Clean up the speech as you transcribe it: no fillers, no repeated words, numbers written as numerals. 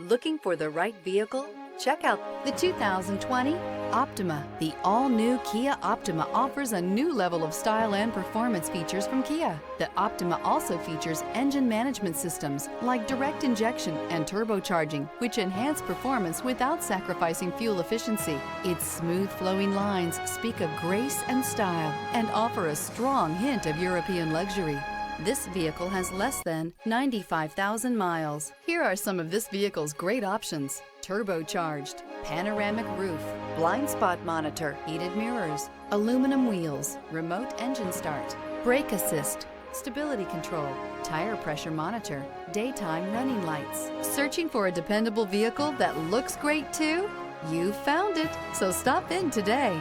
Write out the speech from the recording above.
Looking for the right vehicle? Check out the 2020 Optima. The all-new Kia Optima offers a new level of style and performance features from Kia. The Optima also features engine management systems like direct injection and turbocharging, which enhance performance without sacrificing fuel efficiency. Its smooth flowing lines speak of grace and style and offer a strong hint of European luxury. This vehicle has less than 95,000 miles. Here are some of this vehicle's great options: turbocharged, panoramic roof, blind spot monitor, heated mirrors, aluminum wheels, remote engine start, brake assist, stability control, tire pressure monitor, daytime running lights. Searching for a dependable vehicle that looks great too? You found it, so stop in today.